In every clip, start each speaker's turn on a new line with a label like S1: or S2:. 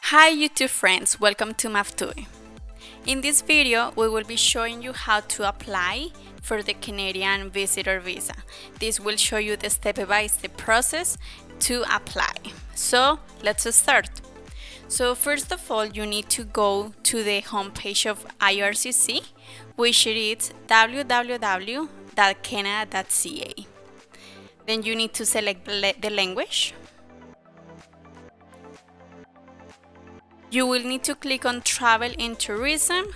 S1: Hi YouTube friends, welcome to Maftui. In this video, we will be showing you how to apply for the Canadian visitor visa. This will show you the step-by-step process to apply. So let's start. So first of all, you need to go to the homepage of IRCC, which is www.canada.ca. Then you need to select the language. You will need to click on Travel and Tourism,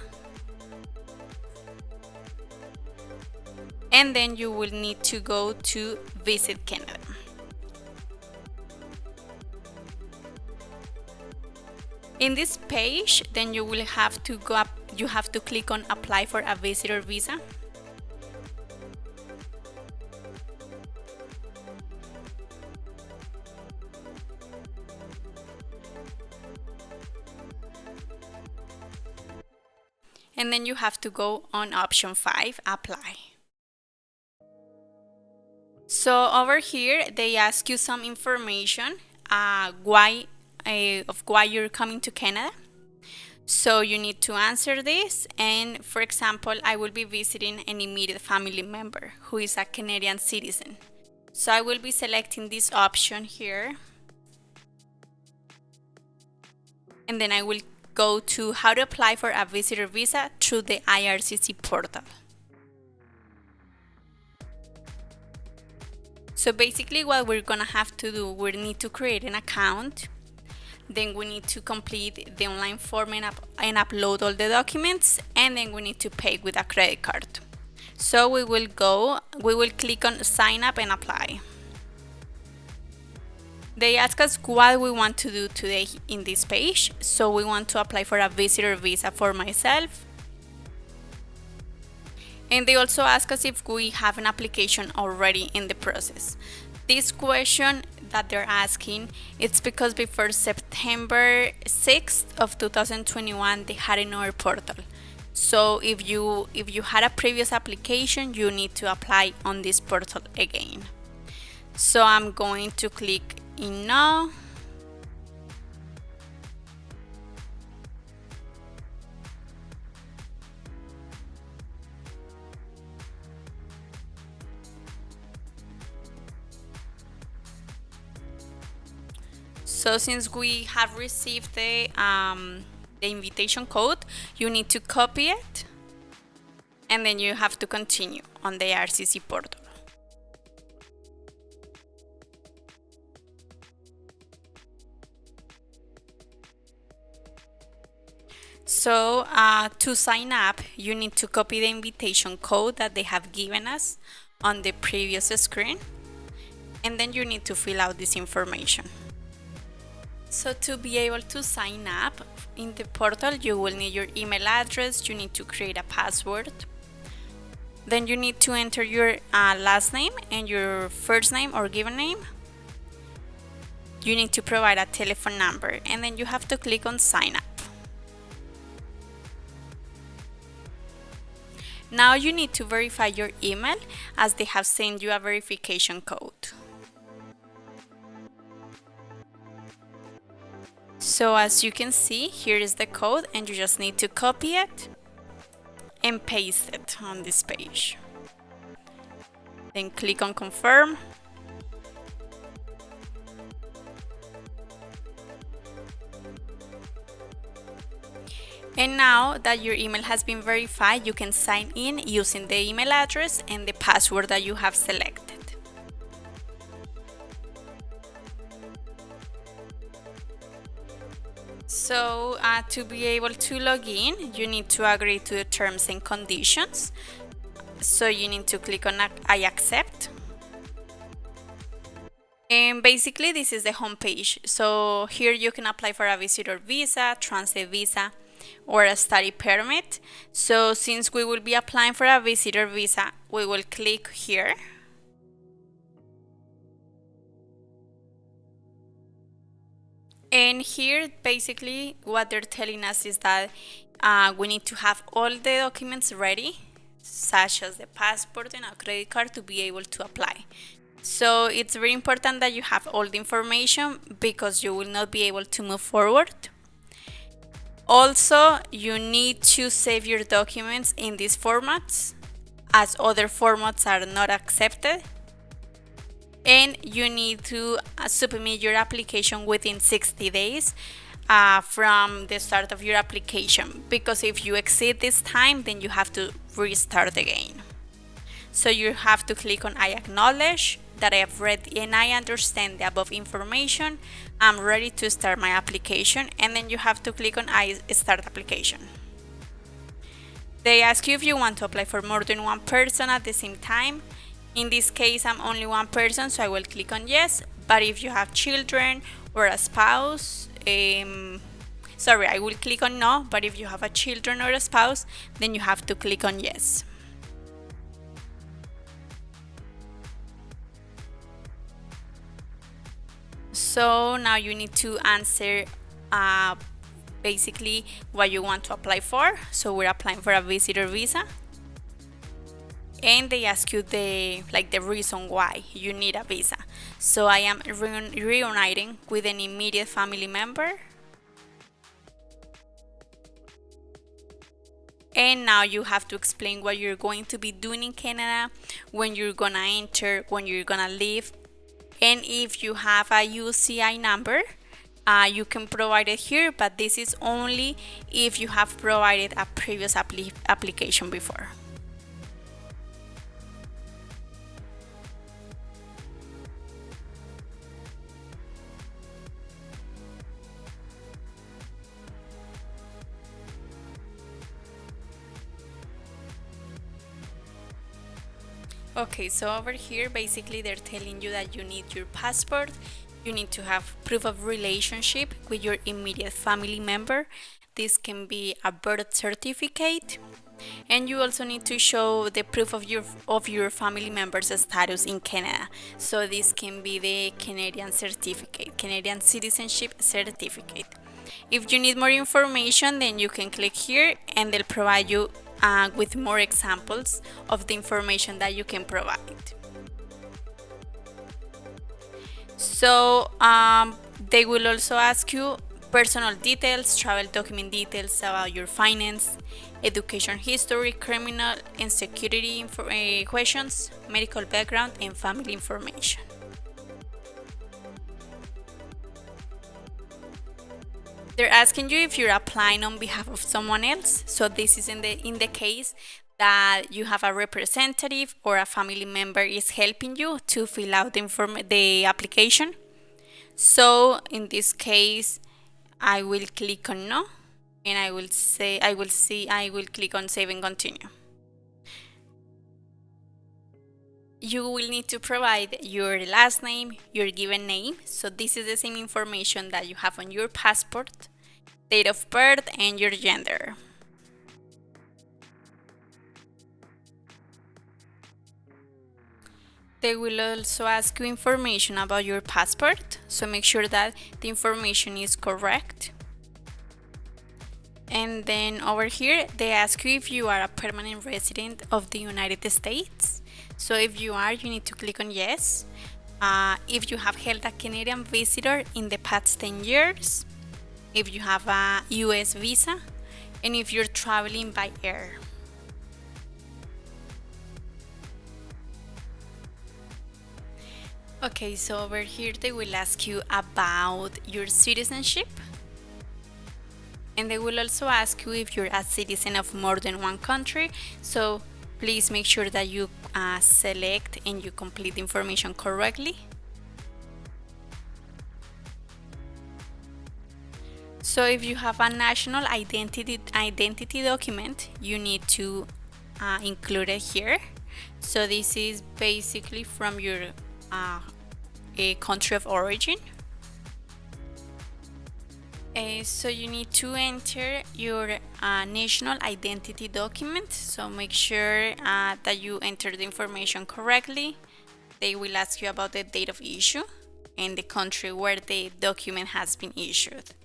S1: and then you will need to go to Visit Canada. In this page, then you will have to go up, you have to click on Apply for a Visitor Visa. And then you have to go on option 5, apply. So over here, they ask you some information, why you're coming to Canada. So you need to answer this. And for example, I will be visiting an immediate family member who is a Canadian citizen. So I will be selecting this option here. And then I will go to how to apply for a visitor visa through the IRCC portal. So basically what we're gonna have to do, we need to create an account, then we need to complete the online form and upload all the documents, and then we need to pay with a credit card. So we will click on sign up and apply. They ask us what we want to do today in this page. So we want to apply for a visitor visa for myself. And they also ask us if we have an application already in the process. This question that they're asking, it's because before September 6th of 2021, they had another portal. So if you had a previous application, you need to apply on this portal again. So I'm going to click in now. So since we have received the invitation code, you need to copy it, and then you have to continue on the IRCC portal. So to sign up, you need to copy the invitation code that they have given us on the previous screen, and then you need to fill out this information. So to be able to sign up in the portal, you will need your email address, you need to create a password, then you need to enter your last name and your first name or given name. You need to provide a telephone number, and then you have to click on sign up. Now you need to verify your email, as they have sent you a verification code. So as you can see, here is the code, and you just need to copy it and paste it on this page. Then click on confirm. And now that your email has been verified, you can sign in using the email address and the password that you have selected. So to be able to log in, you need to agree to the terms and conditions. So you need to click on I accept. And basically this is the home page. So here you can apply for a visitor visa, transit visa, or a study permit. So since we will be applying for a visitor visa, we will click here. And here basically what they're telling us is that we need to have all the documents ready, such as the passport and a credit card, to be able to apply. So it's very important that you have all the information, because you will not be able to move forward Also, you need to save your documents in these formats, as other formats are not accepted. And you need to submit your application within 60 days from the start of your application, because if you exceed this time, then you have to restart again. So you have to click on I acknowledge that I have read and I understand the above information. I'm ready to start my application, and then you have to click on I start application. They ask you if you want to apply for more than one person at the same time. In this case, I'm only one person, so I will click on yes. But if you have children or a spouse, I will click on no. But if you have a children or a spouse, then you have to click on yes. So now you need to answer basically what you want to apply for. So we're applying for a visitor visa, and they ask you the reason why you need a visa. So I am reuniting with an immediate family member, and now you have to explain what you're going to be doing in Canada, when you're gonna enter, when you're gonna leave, and if you have a UCI number, you can provide it here, but this is only if you have provided a previous application before. Okay, so over here, basically they're telling you that you need your passport, you need to have proof of relationship with your immediate family member. This can be a birth certificate, and you also need to show the proof of your family member's status in Canada. So this can be the Canadian certificate, Canadian citizenship certificate. If you need more information, then you can click here and they'll provide you with more examples of the information that you can provide. So they will also ask you personal details, travel document details about your finance, education history, criminal and security questions, medical background, and family information. They're asking you if you're applying on behalf of someone else. So this is in the case that you have a representative or a family member is helping you to fill out the application. So in this case, I will click on no, and I will click on save and continue. You will need to provide your last name, your given name. So this is the same information that you have on your passport, date of birth, and your gender. They will also ask you information about your passport, so make sure that the information is correct. And then over here, they ask you if you are a permanent resident of the United States. So if you are, you need to click on yes. If you have held a Canadian visitor in the past 10 years, if you have a US visa, and if you're traveling by air. Okay, so over here they will ask you about your citizenship, and they will also ask you if you're a citizen of more than one country. So please make sure that you select and you complete the information correctly. So if you have a national identity document, you need to include it here. So this is basically from your a country of origin. So you need to enter your national identity document. So make sure that you enter the information correctly. They will ask you about the date of issue and the country where the document has been issued.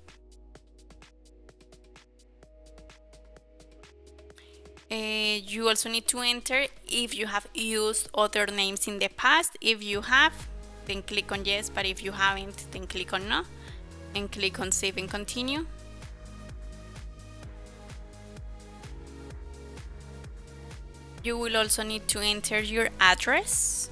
S1: You also need to enter if you have used other names in the past. If you have, then click on yes, but if you haven't, then click on no, and click on save and continue. You will also need to enter your address.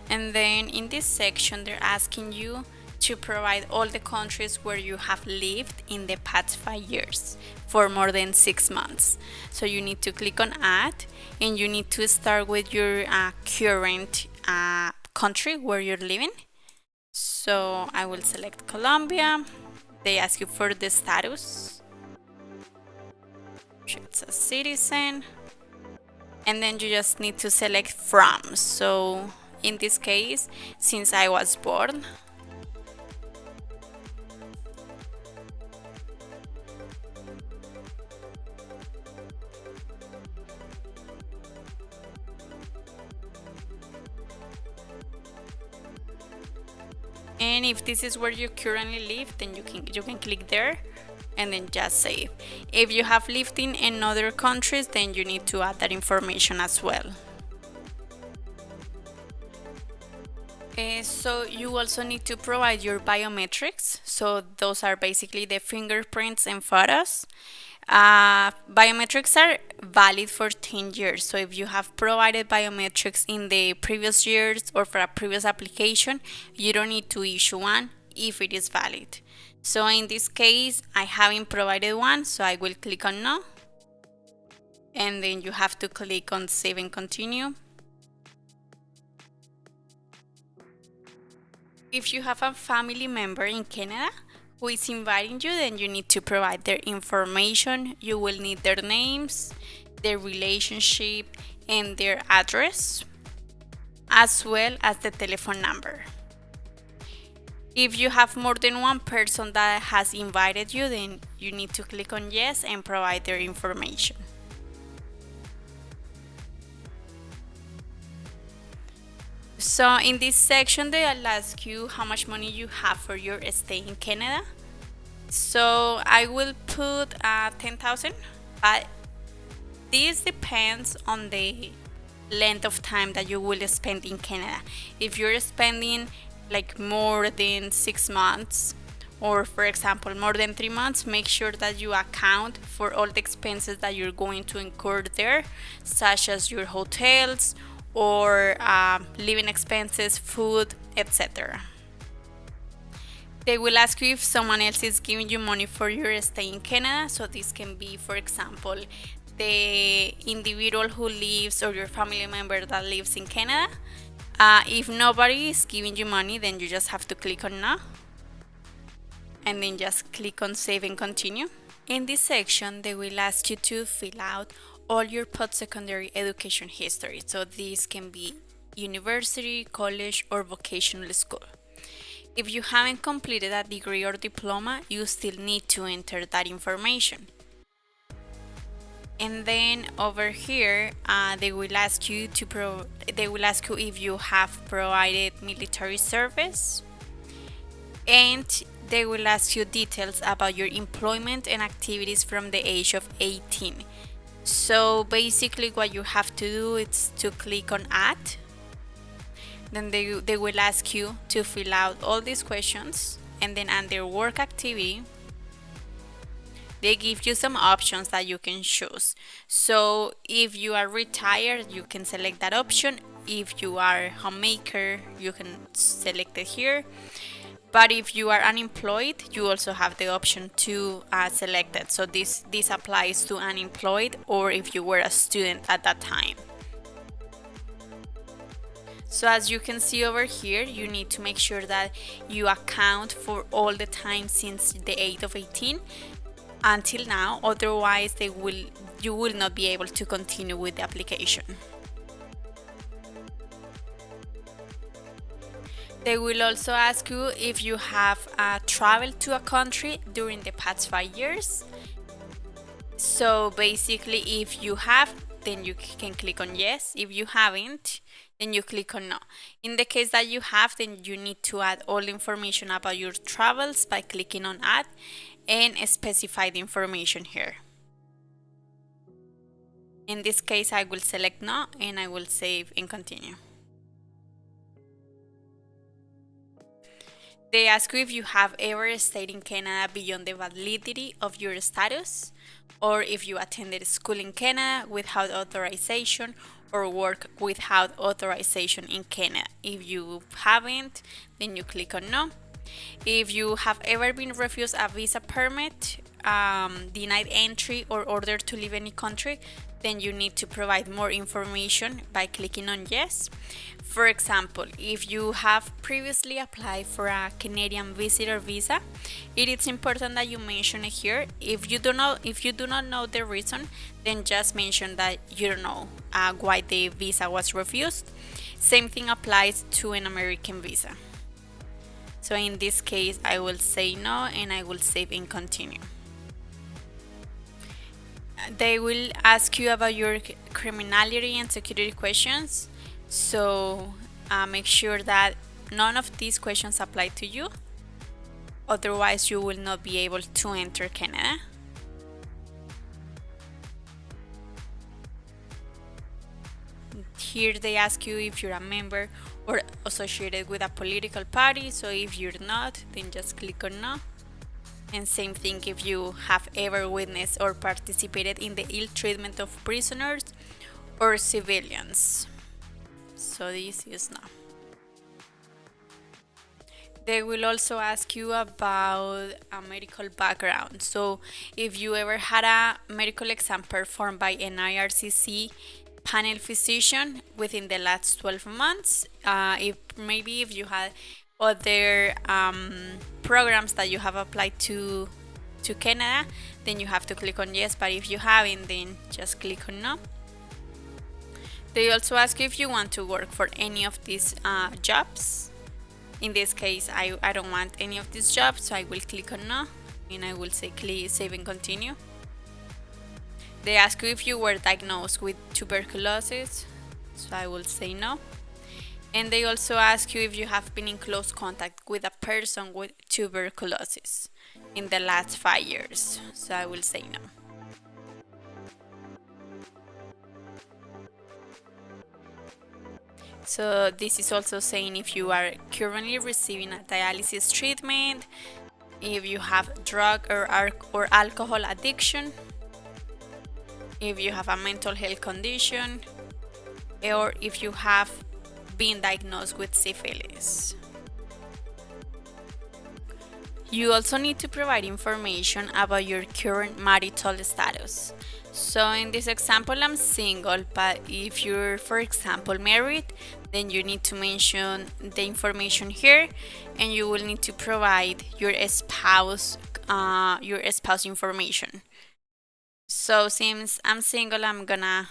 S1: And then in this section, they're asking you to provide all the countries where you have lived in the past 5 years for more than 6 months. So you need to click on add, and you need to start with your current country where you're living. So I will select Colombia. They ask you for the status. It's a citizen. And then you just need to select from. So in this case, since I was born, and if this is where you currently live, then you can click there and then just save. If you have lived in other countries, then you need to add that information as well. So you also need to provide your biometrics. So those are basically the fingerprints and photos. Biometrics are valid for 10 years. So if you have provided biometrics in the previous years or for a previous application, you don't need to issue one if it is valid. So in this case, I haven't provided one, so I will click on no. And then you have to click on save and continue. If you have a family member in Canada who is inviting you, then you need to provide their information. You will need their names, their relationship, and their address, as well as the telephone number. If you have more than one person that has invited you, then you need to click on yes and provide their information. So in this section, they'll ask you how much money you have for your stay in Canada. So I will put 10,000, but this depends on the length of time that you will spend in Canada. If you're spending like more than 6 months, or for example more than 3 months, make sure that you account for all the expenses that you're going to incur there, such as your hotels or living expenses, food, etc. They will ask you if someone else is giving you money for your stay in Canada. So this can be, for example, the individual who lives or your family member that lives in Canada. If nobody is giving you money, then you just have to click on no, and then just click on save and continue. In this section, they will ask you to fill out all your post-secondary education history. So this can be university, college, or vocational school. If you haven't completed a degree or diploma, you still need to enter that information. And then over here, they will ask you if you have provided military service, and they will ask you details about your employment and activities from the age of 18. So basically what you have to do is to click on add. Then they will ask you to fill out all these questions, and then under work activity, they give you some options that you can choose. So if you are retired, you can select that option. If you are a homemaker, you can select it here. But if you are unemployed, you also have the option to select it. So this applies to unemployed, or if you were a student at that time. So as you can see over here, you need to make sure that you account for all the time since the age of 18 until now, otherwise you will not be able to continue with the application. They will also ask you if you have traveled to a country during the past 5 years. So basically, if you have, then you can click on yes. If you haven't, then you click on no. In the case that you have, then you need to add all the information about your travels by clicking on add and specify the information here. In this case, I will select no, and I will save and continue. They ask you if you have ever stayed in Canada beyond the validity of your status, or if you attended school in Canada without authorization or work without authorization in Canada. If you haven't, then you click on no. If you have ever been refused a visa permit, denied entry, or ordered to leave any country, then you need to provide more information by clicking on yes. For example, if you have previously applied for a Canadian visitor visa, it is important that you mention it here. If you do not know the reason, then just mention that you don't know why the visa was refused. Same thing applies to an American visa. So in this case, I will say no and I will save and continue. They will ask you about your criminality and security questions. So make sure that none of these questions apply to you. Otherwise, you will not be able to enter Canada. Here they ask you if you're a member or associated with a political party. So if you're not, then just click on no. And same thing if you have ever witnessed or participated in the ill treatment of prisoners or civilians. So this is no. They will also ask you about a medical background. So if you ever had a medical exam performed by an IRCC panel physician within the last 12 months, if you had other programs that you have applied to Canada, then you have to click on yes, but if you haven't, then just click on no. They also ask you if you want to work for any of these jobs. In this case, I don't want any of these jobs, so I will click on no, and I will say save and continue. They ask you if you were diagnosed with tuberculosis, so I will say no. And they also ask you if you have been in close contact with a person with tuberculosis in the last 5 years, so I will say no. So this is also saying if you are currently receiving a dialysis treatment, if you have drug or alcohol addiction, if you have a mental health condition, or if you have been diagnosed with syphilis. You also need to provide information about your current marital status. So in this example, I'm single, but if you're, for example, married, then you need to mention the information here, and you will need to provide your spouse information. So since I'm single, I'm gonna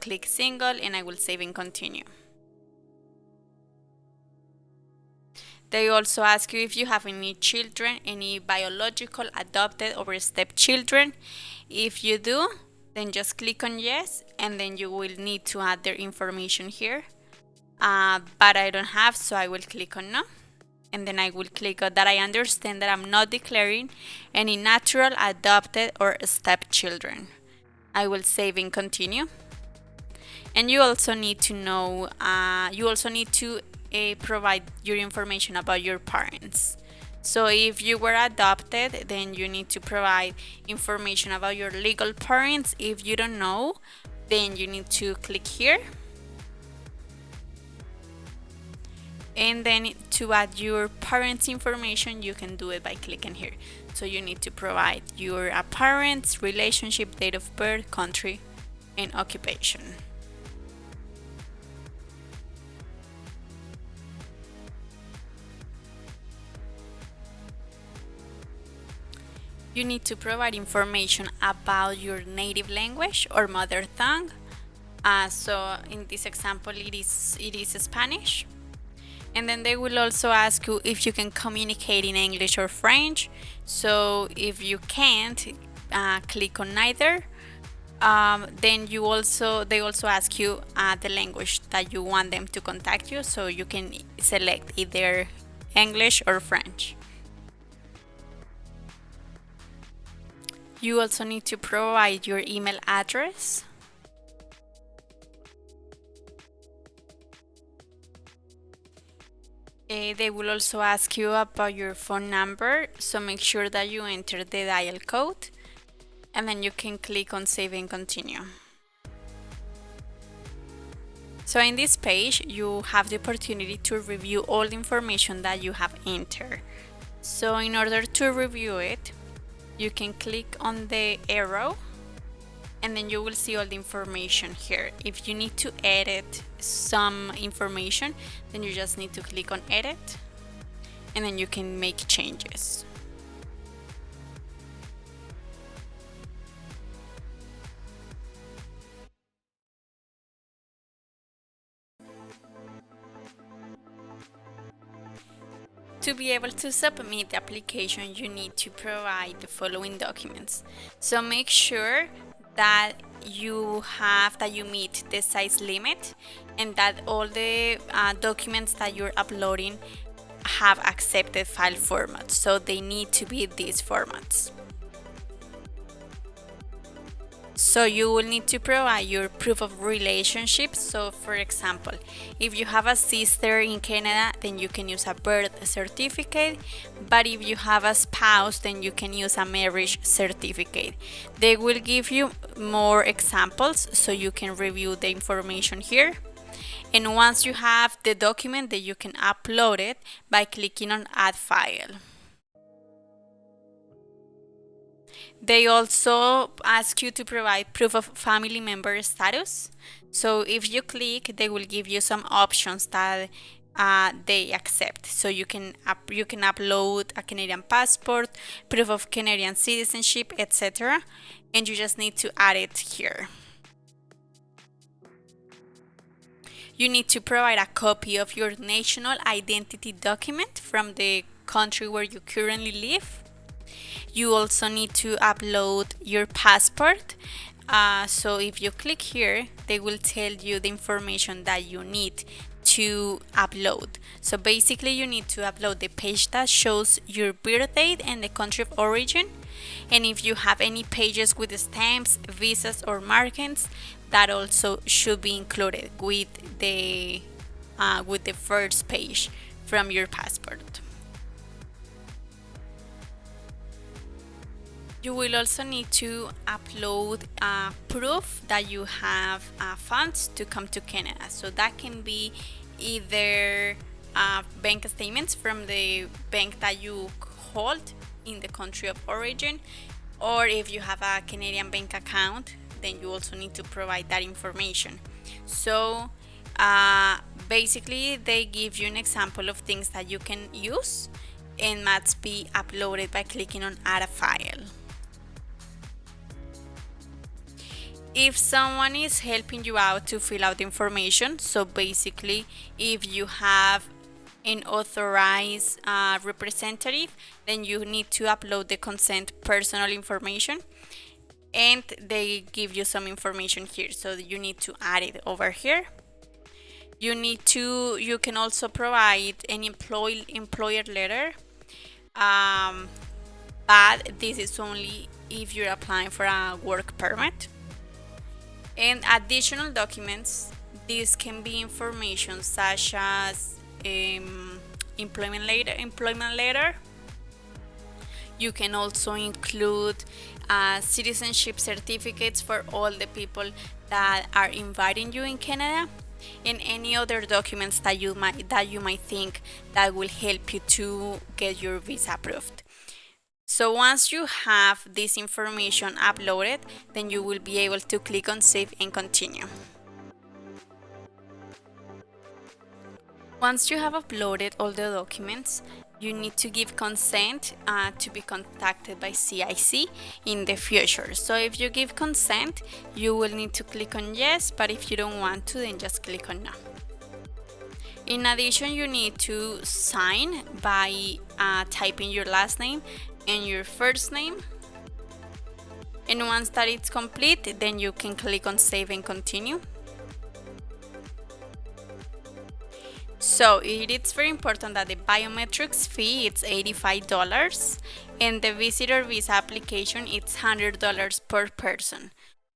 S1: click single, and I will save and continue. They also ask you if you have any children, any biological, adopted, or stepchildren. If you do, then just click on yes, and then you will need to add their information here. But I don't have, so I will click on no. And then I will click on that I understand that I'm not declaring any natural, adopted, or stepchildren. I will save and continue. And you also need to know, provide your information about your parents. So if you were adopted, then you need to provide information about your legal parents. If you don't know, then you need to click here. And then to add your parents' information, you can do it by clicking here. So you need to provide your parents, relationship, date of birth, country, and occupation. You need to provide information about your native language or mother tongue. So in this example, it is Spanish. And then they will also ask you if you can communicate in English or French. So if you can't, click on neither. Then they also ask you the language that you want them to contact you. So you can select either English or French. You also need to provide your email address. They will also ask you about your phone number, so make sure that you enter the dial code, and then you can click on save and continue. So in this page, you have the opportunity to review all the information that you have entered. So in order to review it, you can click on the arrow, and then you will see all the information here. If you need to edit some information, then you just need to click on edit, and then you can make changes. To be able to submit the application, you need to provide the following documents. So make sure that you meet the size limit, and that all the documents that you're uploading have accepted file formats. So they need to be these formats. So you will need to provide your proof of relationship. So for example, if you have a sister in Canada, then you can use a birth certificate. But if you have a spouse, then you can use a marriage certificate. They will give you more examples, so you can review the information here. And once you have the document, then you can upload it by clicking on add file. They also ask you to provide proof of family member status. So if you click, they will give you some options that they accept. So you can upload a Canadian passport, proof of Canadian citizenship, etc. And you just need to add it here. You need to provide a copy of your national identity document from the country where you currently live. You also need to upload your passport. So if you click here, they will tell you the information that you need to upload. So basically you need to upload the page that shows your birth date and the country of origin. And if you have any pages with stamps, visas, or markings, that also should be included with the first page from your passport. You will also need to upload proof that you have funds to come to Canada. So that can be either bank statements from the bank that you hold in the country of origin, or if you have a Canadian bank account, then you also need to provide that information. So basically they give you an example of things that you can use, and must be uploaded by clicking on add a file. If someone is helping you out to fill out the information, so basically if you have an authorized representative, then you need to upload the consent personal information, and they give you some information here, so you need to add it over here. You can also provide an employer letter, but this is only if you're applying for a work permit. And additional documents, these can be information such as employment letter. You can also include citizenship certificates for all the people that are inviting you in Canada, and any other documents that you might think that will help you to get your visa approved. So once you have this information uploaded, then you will be able to click on save and continue. Once you have uploaded all the documents, you need to give consent to be contacted by CIC in the future. So if you give consent, you will need to click on yes, but if you don't want to, then just click on no. In addition, you need to sign by typing your last name and your first name. And once that it's complete, then you can click on save and continue. So it is very important that the biometrics fee is $85, and the visitor visa application it's $100 per person.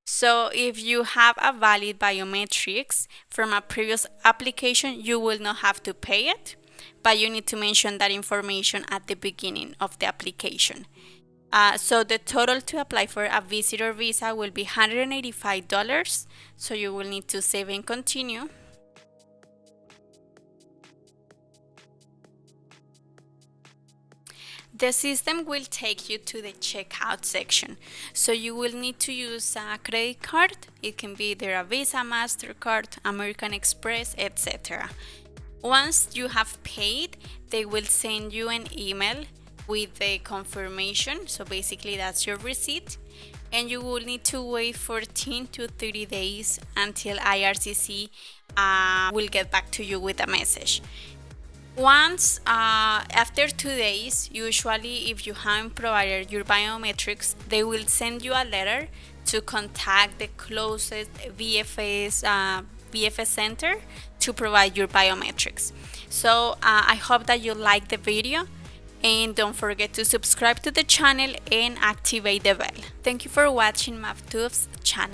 S1: So if you have a valid biometrics from a previous application, you will not have to pay it. but you need to mention that information at the beginning of the application. So the total to apply for a visitor visa will be $185. So you will need to save and continue. The system will take you to the checkout section. So you will need to use a credit card. It can be either a Visa, MasterCard, American Express, etc. Once you have paid, they will send you an email with the confirmation. So basically that's your receipt. And you will need to wait 14 to 30 days until IRCC will get back to you with a message. Once after 2 days, usually if you haven't provided your biometrics, they will send you a letter to contact the closest VFS center to provide your biometrics. So I hope that you like the video, and don't forget to subscribe to the channel and activate the bell. Thank you for watching MapTube's channel.